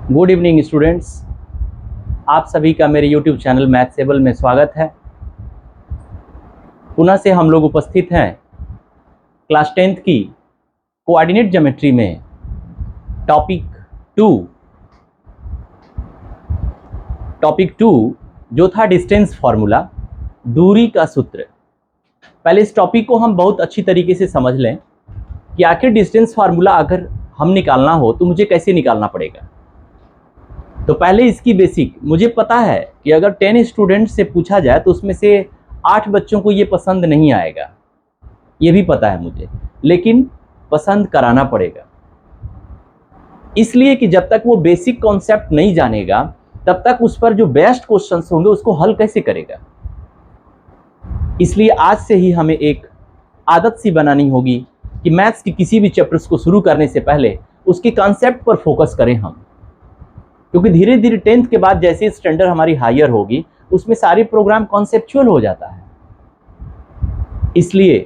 Good evening students. आप सभी का मेरे यूट्यूब चैनल मैथसेबल में स्वागत है। पुनः से हम लोग उपस्थित हैं क्लास 10th की कोऑर्डिनेट ज्योमेट्री में टॉपिक टू जो था डिस्टेंस फार्मूला, दूरी का सूत्र। पहले इस टॉपिक को हम बहुत अच्छी तरीके से समझ लें कि आखिर डिस्टेंस फार्मूला अगर हम निकालना हो तो मुझे कैसे निकालना पड़ेगा। तो पहले इसकी बेसिक मुझे पता है कि अगर 10 स्टूडेंट से पूछा जाए तो उसमें से 8 बच्चों को ये पसंद नहीं आएगा, ये भी पता है मुझे, लेकिन पसंद कराना पड़ेगा। इसलिए कि जब तक वो बेसिक कॉन्सेप्ट नहीं जानेगा तब तक उस पर जो बेस्ट क्वेश्चंस होंगे उसको हल कैसे करेगा। इसलिए आज से ही हमें एक आदत सी बनानी होगी कि मैथ्स के किसी भी चैप्टर्स को शुरू करने से पहले उसके कॉन्सेप्ट पर फोकस करें हम, क्योंकि धीरे धीरे 10th के बाद जैसे स्टैंडर्ड हमारी हायर होगी उसमें सारे प्रोग्राम कॉन्सेप्चुअल हो जाता है। इसलिए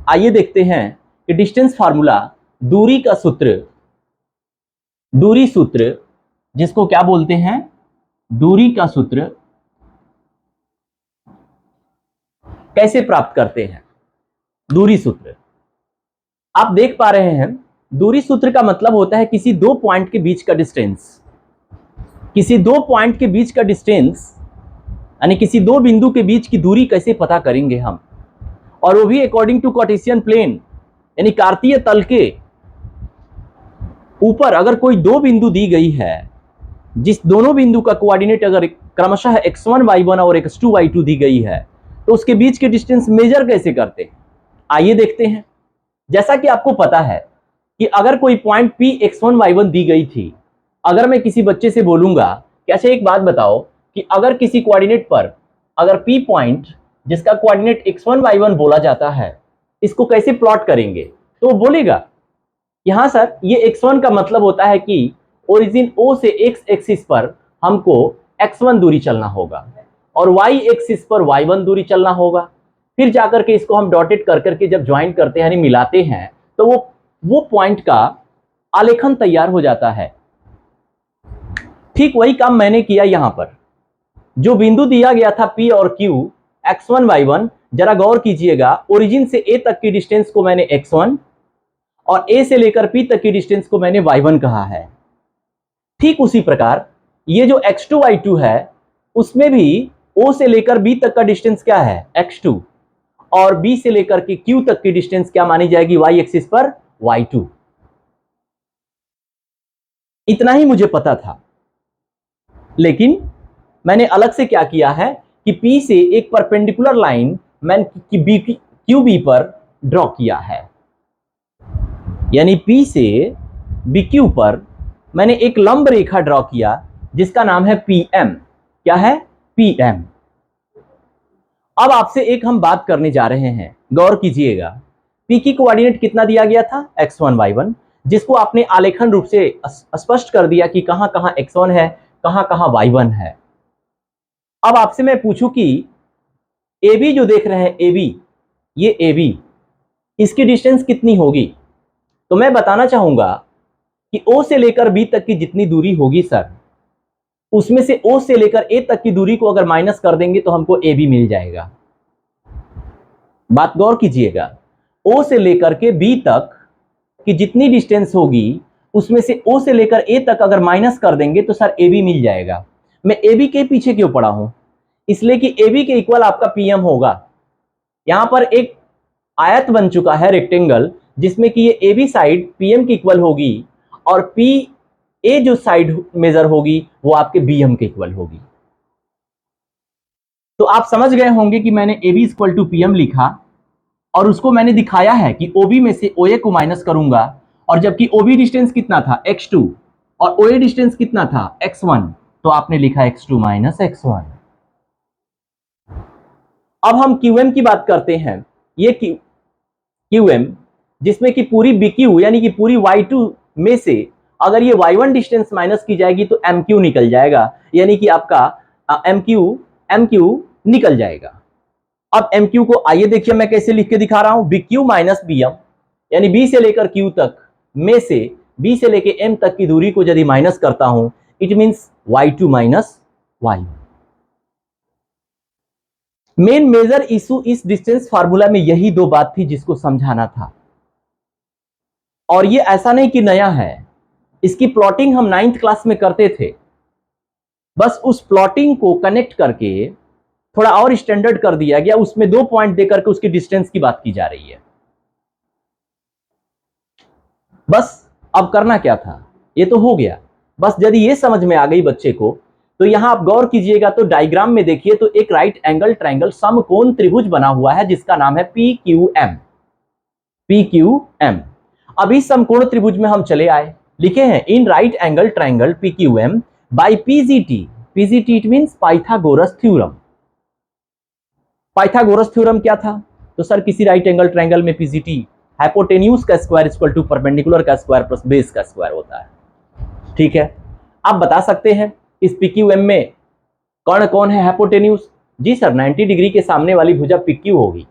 आइए देखते हैं कि डिस्टेंस फार्मूला, दूरी का सूत्र, दूरी सूत्र जिसको क्या बोलते हैं, दूरी का सूत्र कैसे प्राप्त करते हैं। दूरी सूत्र आप देख पा रहे हैं, दूरी सूत्र का मतलब होता है किसी दो पॉइंट के बीच का डिस्टेंस। किसी दो पॉइंट के बीच का डिस्टेंस यानी किसी दो बिंदु के बीच की दूरी कैसे पता करेंगे हम, और वो भी अकॉर्डिंग टू कार्टेशियन प्लेन यानी कार्तीय तल के ऊपर अगर कोई दो बिंदु दी गई है, जिस दोनों बिंदु का कोऑर्डिनेट अगर क्रमशः x1 y1 और x2 y2 दी गई है तो उसके बीच के डिस्टेंस मेजर कैसे करते हैं, आइए देखते हैं। जैसा कि आपको पता है कि अगर कोई पॉइंट P x1 y1 दी गई थी, अगर मैं किसी बच्चे से बोलूंगा कि अच्छा एक बात बताओ कि अगर किसी कोऑर्डिनेट पर अगर P पॉइंट जिसका कोऑर्डिनेट x1 y1 बोला जाता है, इसको कैसे प्लॉट करेंगे, तो वो बोलेगा यहां सर ये x1 का मतलब होता है कि ओरिजिन O से x एक्सिस पर हमको x1 दूरी चलना होगा और y एक्सिस पर y1 दूरी चलना होगा। फिर जाकर के इसको हम डॉटेड कर करके जब ज्वाइन करते हैं यानी मिलाते हैं तो वो पॉइंट का आलेखन तैयार हो जाता है। ठीक वही काम मैंने किया यहां पर। जो बिंदु दिया गया था P और Q x1 y1, जरा गौर कीजिएगा, ओरिजिन से A तक की डिस्टेंस को मैंने x1 और A से लेकर P तक की डिस्टेंस को मैंने y1 कहा है। ठीक उसी प्रकार ये जो x2 y2 है उसमें भी O से लेकर B तक का डिस्टेंस क्या है, x2, और B से लेकर के Q तक की डिस्टेंस क्या मानी जाएगी, y एक्सिस पर y2। इतना ही मुझे पता था, लेकिन मैंने अलग से क्या किया है कि P से एक परपेंडिकुलर लाइन मैंने QB पर ड्रॉ किया है, यानी P से BQ पर मैंने एक लंब रेखा ड्रॉ किया जिसका नाम है PM। क्या है, PM। अब आपसे एक हम बात करने जा रहे हैं, गौर कीजिएगा। P की कोऑर्डिनेट कितना दिया गया था, x1 y1, जिसको आपने आलेखन रूप से स्पष्ट कर दिया कि कहां कहां x1 है, कहां कहां y1 है। अब आपसे मैं पूछूं कि AB जो देख रहे हैं AB, ये AB, इसकी डिस्टेंस कितनी होगी, तो मैं बताना चाहूंगा कि O से लेकर B तक की जितनी दूरी होगी सर, उसमें से O से लेकर A तक की दूरी को अगर माइनस कर देंगे तो हमको AB मिल जाएगा। बात गौर कीजिएगा, O से लेकर के B तक की जितनी डिस्टेंस होगी उसमें से O से लेकर A तक अगर माइनस कर देंगे तो सर AB मिल जाएगा। मैं AB के पीछे क्यों पड़ा हूं, इसलिए कि AB के इक्वल आपका PM होगा। यहां पर एक आयत बन चुका है रेक्टेंगल, जिसमें कि ये AB साइड PM के इक्वल होगी और PA जो साइड मेजर होगी वो आपके BM के इक्वल होगी। तो आप समझ गए होंगे कि मैंने AB इक्वल टू PM लिखा और उसको मैंने दिखाया है कि OB में से OA को माइनस करूंगा, और जबकि OB डिस्टेंस कितना था, x2, और OA डिस्टेंस कितना था, x1, तो आपने लिखा x2 माइनस x1। अब हम QM की बात करते हैं। ये QM जिसमें कि पूरी BQ यानी कि पूरी y2 में से अगर ये y1 डिस्टेंस माइनस की जाएगी तो MQ निकल जाएगा, यानी कि आपका MQ निकल जाएगा। अब MQ को आइए देखिए मैं कैसे लिख के दिखा रहा हूं, BQ माइनस BM, यानी B से लेकर Q तक में से B से लेके M तक की दूरी को यदि माइनस करता हूं, it means y2 minus y1। Main major issue इस डिस्टेंस फार्मूला में यही दो बात थी जिसको समझाना था। और ये ऐसा नहीं कि नया है, इसकी प्लॉटिंग हम 9th क्लास में करते थे। बस उस प्लॉटिंग को कनेक्ट करके थोड़ा और स्टैंडर्ड कर दिया गया, उसमें 2 पॉइंट देकर के उसकी डिस्टेंस की बात की जा रही है। बस अब करना क्या था, ये तो हो गया। बस यदि ये समझ में आ गई बच्चे को, तो यहां आप गौर कीजिएगा तो डायग्राम में देखिए तो एक राइट एंगल ट्रायंगल समकोण त्रिभुज बना हुआ है जिसका नाम है PQM। PQM। अब इस समकोण त्रिभुज में हम चले आए, लिखे हैं in right angle triangle PQM by PGT। PGT it means Pythagoras theorem. Pythagoras theorem क्या था? तो सर किसी राइट एंगल ट्रायंगल में PGT हाइपोटेन्यूज का स्क्वायर इक्वल टू परपेंडिकुलर का स्क्वायर प्लस बेस का स्क्वायर होता है। ठीक है, आप बता सकते हैं इस PQM में कर्ण कौन है हाइपोटेन्यूज? जी सर 90 डिग्री के सामने वाली भुजा PQ होगी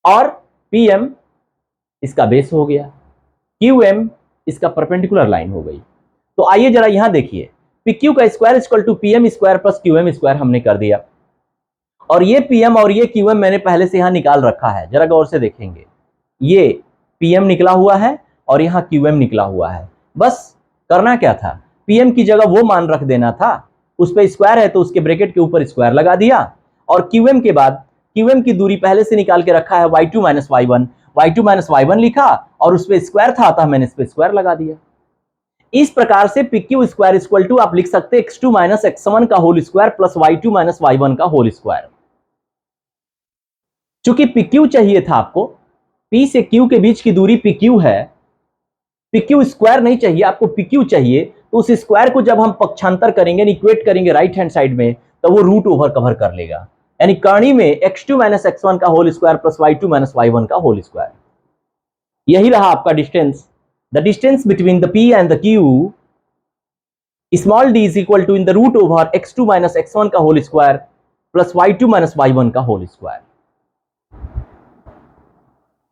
और PM इसका बेस हो गया, QM इसका परपेंडिकुलर लाइन हो गई। तो आइए जरा यहां देखिए, PQ का square equal to PM square plus QM square हमने कर दिया, और ये PM और ये QM मैंने पहले से यहां निकाल रखा है। जरा गौर से देखेंगे, ये PM निकला हुआ है और यहां QM निकला हुआ है। बस करना क्या था, PM की जगह वो मान रख देना था, उस पे स्क्वायर है तो उसके ब्रैकेट के ऊपर स्क्वायर लगा दिया, और QM के बाद QM की दूरी पहले से निकाल के रखा है y2 minus y1, y2 minus y1 लिखा और उस पे स्क्वायर था अतः मैंने इस पे स्क्वायर लगा दिया। इस प्रकार से PQ स्क्वायर इक्वल टू आप लिख सकते हैं x2 माइनस x1 का whole square plus y2 minus y1 का होल स्क्वायर। चूंकि PQ चाहिए था आपको, P से Q के बीच की दूरी PQ है, PQ स्क्वायर नहीं चाहिए आपको, PQ चाहिए, तो उस स्क्वायर को जब हम पक्षांतर करेंगे, इक्वेट करेंगे राइट हैंड साइड में, तो वो रूट ओवर कवर कर लेगा, यानी कर्णी में x2 माइनस x1 का whole square plus y2 minus y1 का होल स्क्वायर। यही रहा आपका distance. The distance between the P and the Q small d is equal to in the root over x2 minus x1 का whole square plus y2 minus y1 का whole square.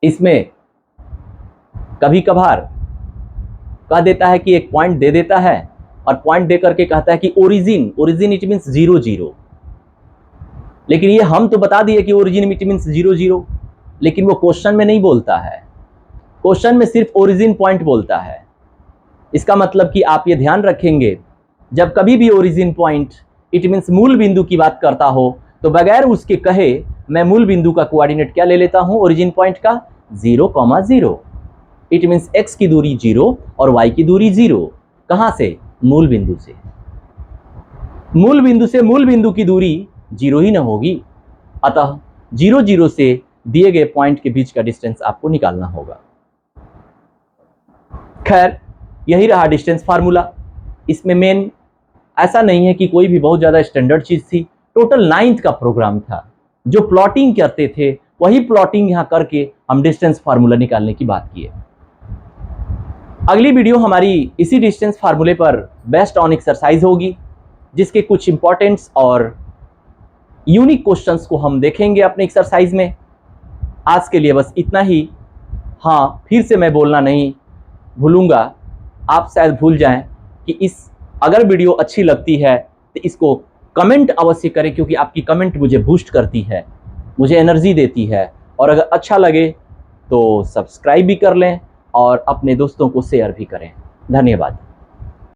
इसमें कभी कभार कह देता है कि एक पॉइंट दे देता है और पॉइंट दे करके कहता है कि ओरिजिन इट मींस 0 0, लेकिन ये हम तो बता दिए कि ओरिजिन इट मींस 0 0, लेकिन वो क्वेश्चन में नहीं बोलता है, क्वेश्चन में सिर्फ ओरिजिन पॉइंट बोलता है। इसका मतलब कि आप ये ध्यान रखेंगे, जब कभी भी ओरिजिन पॉइंट इट मींस मूल बिंदु की बात करता हो, तो बगैर उसके कहे मैं मूल बिंदु का कोऑर्डिनेट क्या ले लेता हूं, ओरिजिन पॉइंट का 0, 0। इट मींस x की दूरी 0 और y की दूरी 0। कहां से? मूल बिंदु से। मूल बिंदु से मूल बिंदु की दूरी 0 ही ना होगी, अतः 0 0 से दिए गए पॉइंट के बीच का डिस्टेंस आपको निकालना होगा। खैर यही रहा डिस्टेंस फार्मूला। इसमें मेन ऐसा नहीं है कि कोई भी बहुत ज्यादा स्टैंडर्ड चीज थी, टोटल 9th का प्रोग्राम था। जो प्लॉटिंग करते थे वही प्लॉटिंग यहां करके हम डिस्टेंस फार्मूला निकालने की बात किए। अगली वीडियो हमारी इसी डिस्टेंस फार्मूले पर बेस्ड ऑन एक्सरसाइज होगी, जिसके कुछ इंपॉर्टेंट्स और यूनिक क्वेश्चंस को हम देखेंगे अपने एक्सरसाइज में। आज के लिए बस इतना ही। हाँ, फिर से मैं बोलना नहीं भूलूंगा, आप शायद भूल जाएं कि अगर वीडियो अच्छी लगती है तो इसको कमेंट अवश्य करें, क्योंकि आपकी कमेंट मुझे बूस्ट करती है, मुझे एनर्जी देती है। और अगर अच्छा लगे तो सब्सक्राइब भी कर लें और अपने दोस्तों को शेयर भी करें। धन्यवाद।